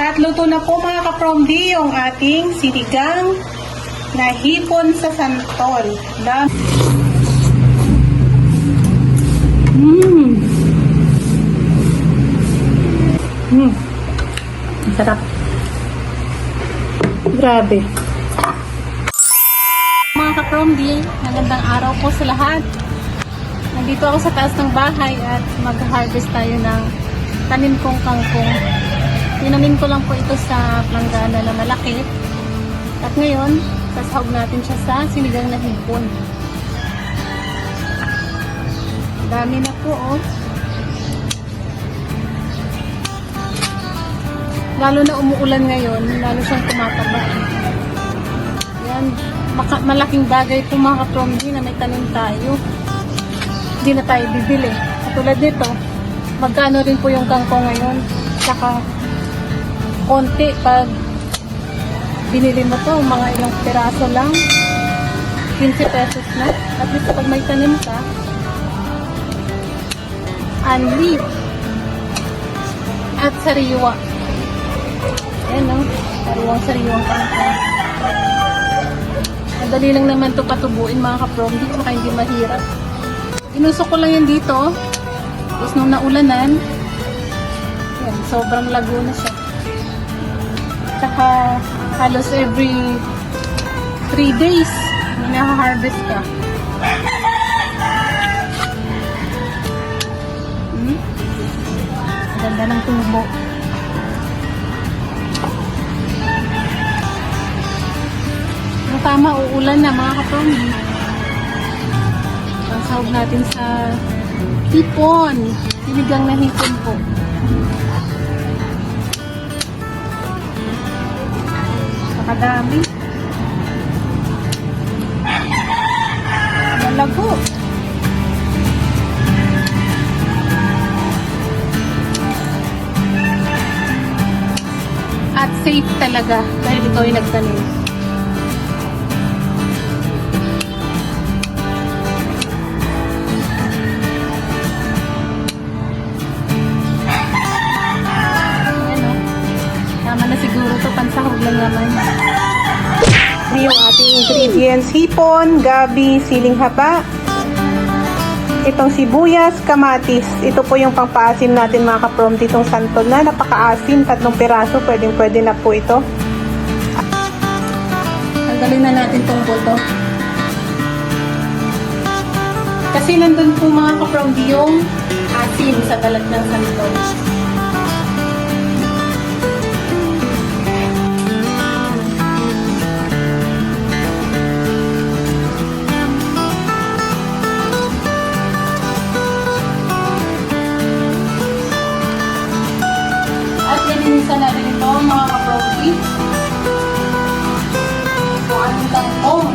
At luto na po mga kapromdi yung ating sinigang na hipon sa santol. Sarap. Grabe. Mga kapromdi, magandang araw po sa lahat. Nandito ako sa taas ng bahay at mag-harvest tayo ng tanim kong kangkong. Tinanim ko lang po ito sa planggana na malaki. At ngayon, sasahog natin siya sa sinigang na hipon. Dami na po, oh. Lalo na umuulan ngayon, lalo siyang tumataba. Yan, malaking bagay po mga kapromdi na may tanim tayo. Hindi na tayo bibili. Katulad nito, magkano rin po yung kangkong ngayon. Saka konti pag binili mo to, mga ilang piraso lang, 15 pesos na. At least pag may tanim ka, unli at sariwa. Ayan, no? Sariwang kangkong. Madali lang naman to patubuin mga kapromdi, saka hindi mahirap. Inusok ko lang yan dito. Tapos nung naulanan, yan, sobrang lago na siya. Saka halos every 3 days may naka-harvest ka. Ganda ng tubo. Tama, uulan na mga kapromdi. Sasahog natin sa hipon. Sinigang na hipon po. Nakadami. Malago. At safe talaga dahil ito ay nagtanim. Siguro to pansahog lang naman. Yung ating ingredients: hipon, gabi, siling haba, itong sibuyas, kamatis. Ito po yung pangpaasim natin mga kapromdi, itong santol na napakaasim, 3 piraso, pwede na po ito. Tanggalin na natin itong buto. Kasi nandun po mga kapromdi yung asim sa balat ng santol. Linisan natin ito mga kapromdi. Ito ang kangkong.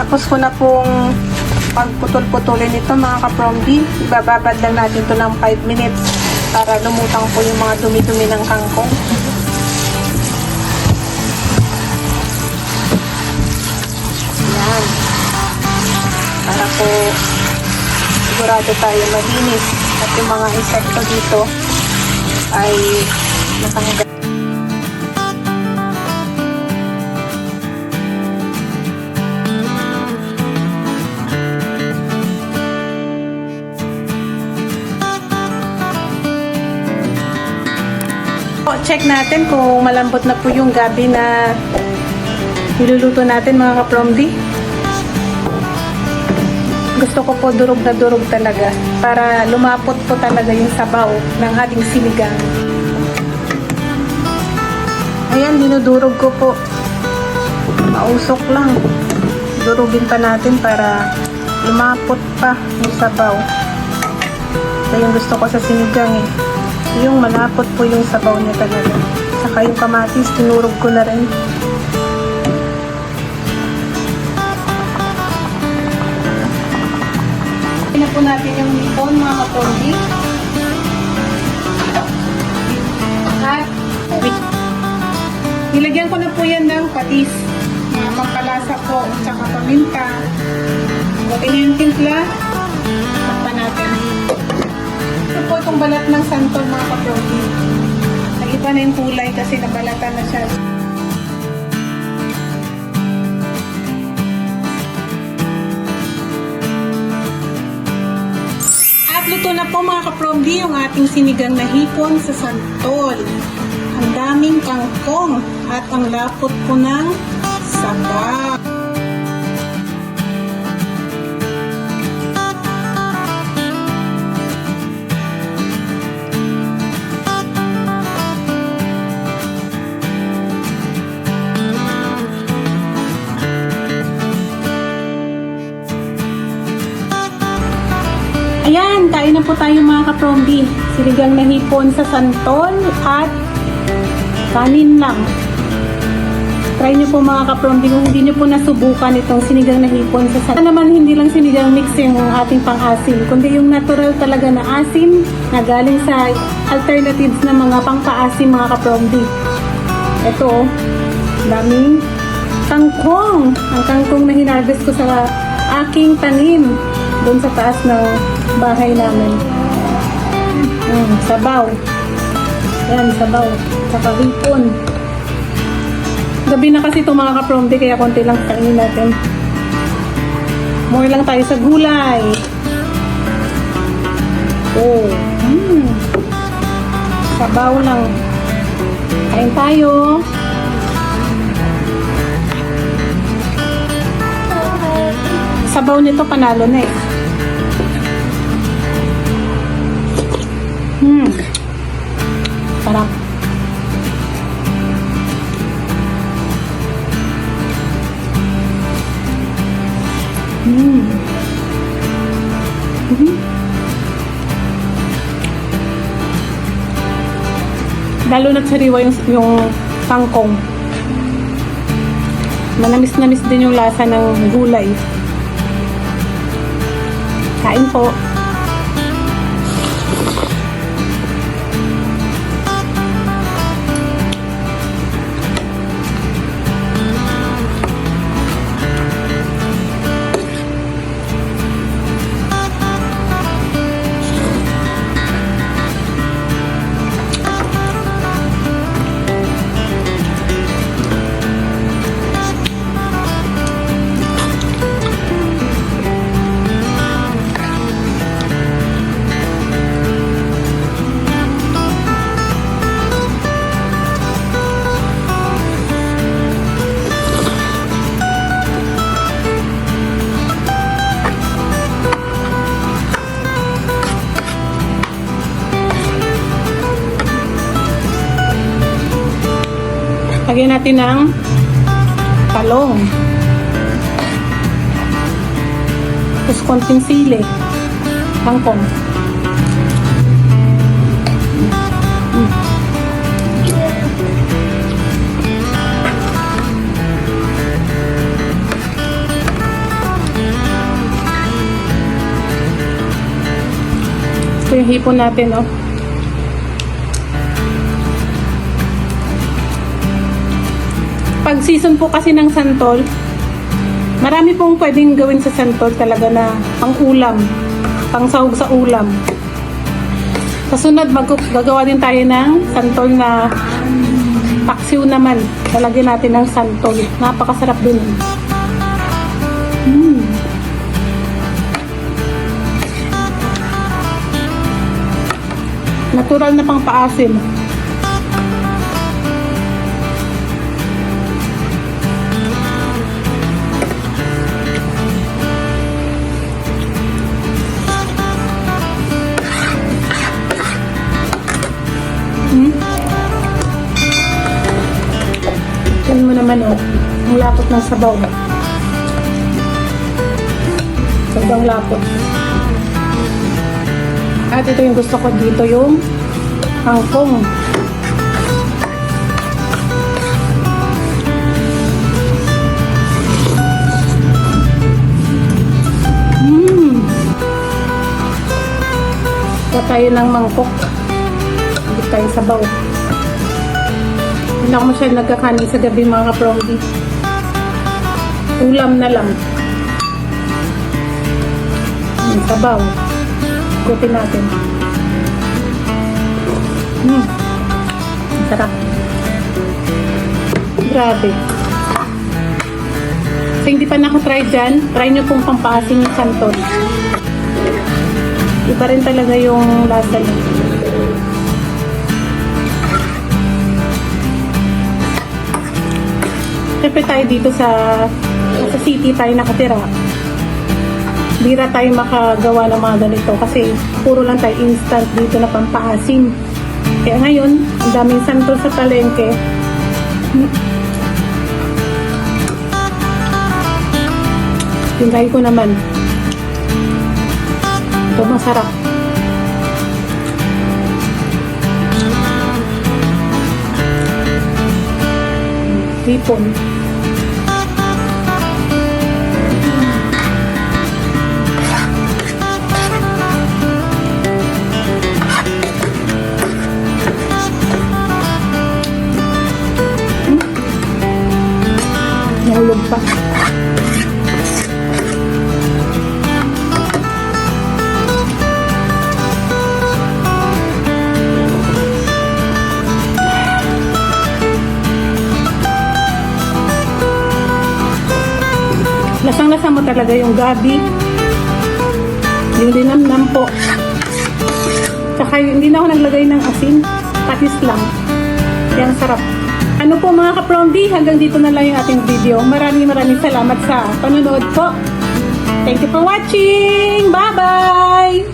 Tapos ko na pong pagputol-putulin ito mga kapromdi. Ibababad lang natin ito ng 5 minutes para lumutang po yung mga dumi-dumi ng kangkong. Yan. Para po sigurado tayo malinis at yung mga insekto dito ay natanggal. Check natin kung malambot na po yung gabi na niluluto natin mga kapromdi. Gusto ko po durog na durog talaga para lumapot po talaga yung sabaw ng ating sinigang. Ayan, dinudurog ko po. Mausok lang. Durugin pa natin para lumapot pa yung sabaw. Ito yung gusto ko sa sinigang eh. Yung malapot po yung sabaw niya talaga. Saka yung kamatis, tinurog ko na rin. Na po natin yung hipon, mga katordi. At nilagyan ko na po yan ng patis. Pampalasa po, tsaka paminta. Okay na yung timpla. Takpan natin. Ito po itong balat ng santol, mga katordi. Nag-iba na yung kulay kasi nabalatan na siya. Luto na po mga kapromdi yung ating sinigang na hipon sa santol. Ang daming kangkong at ang lapot po ng sabaw. Ayan, kain na po tayo mga kapromdi. Sinigang na hipon sa santol at kanin lang. Try nyo po mga kapromdi kung hindi nyo po nasubukan itong sinigang na hipon sa santol. Naman hindi lang sinigang mix yung ating pang-asim, kundi yung natural talaga na asim na galing sa alternatives na mga pang-paasim mga kapromdi. Ito, daming kangkong. Ang kangkong na hinarvest ko sa aking tanim doon sa taas ng bahay namin. Sabaw. Yan, sabaw. Saka hipon. Gabi na kasi itong mga kapromdi, kaya konti lang kainin natin. More lang tayo sa gulay. Oh. Sabaw lang. Kain tayo. Sabaw nito panalo na eh. Sarap. Lalo na't sariwa yung kangkong. Manamis-namis din yung lasa ng gulay. Kain po. Lagyan natin ng talong. Tapos konting sili. Kangkong. Ito yung hipon natin, oh. Pag season po kasi ng santol, marami pong pwedeng gawin sa santol talaga na pang-ulam, pang-sahog sa ulam. Kasunod, gagawa din tayo ng santol na paksiw naman. Lalagyan natin ng santol. Napakasarap din. Natural na pang-paasim. Tignan mo naman, oh. Ang lapot ng sabaw. Sabaw. Sobrang lapot. At ito yung gusto ko dito, yung kangkong. Kuha tayo ng mangkok. Hindi tayo sabaw. Hindi ako masyadong nagkakanin sa gabi mga kapromdi. Ulam na lang. Sabaw. Ikutin natin. Sarap. Grabe. So, hindi pa nakatry dyan, try nyo pong pampaasin yung canton. Iba rin talaga yung lasa niya. Siyempre tayo dito sa city tayo nakatira. Bira tayo makagawa ng mga ganito kasi puro lang tayo instant dito na pampaasim. Kaya ngayon, ang daming santol sa palengke. Tinry ko naman. Ito masarap. Hipon. Nahulog pa. Lasang-lasa mo talaga yung gabi. Yung dinamnam po. Tsaka hindi na ako naglagay ng asin. Patis lang. Kaya ang sarap. Ano po mga kapromdi, hanggang dito na lang yung ating video. Maraming salamat sa panonood po. Thank you for watching. Bye-bye!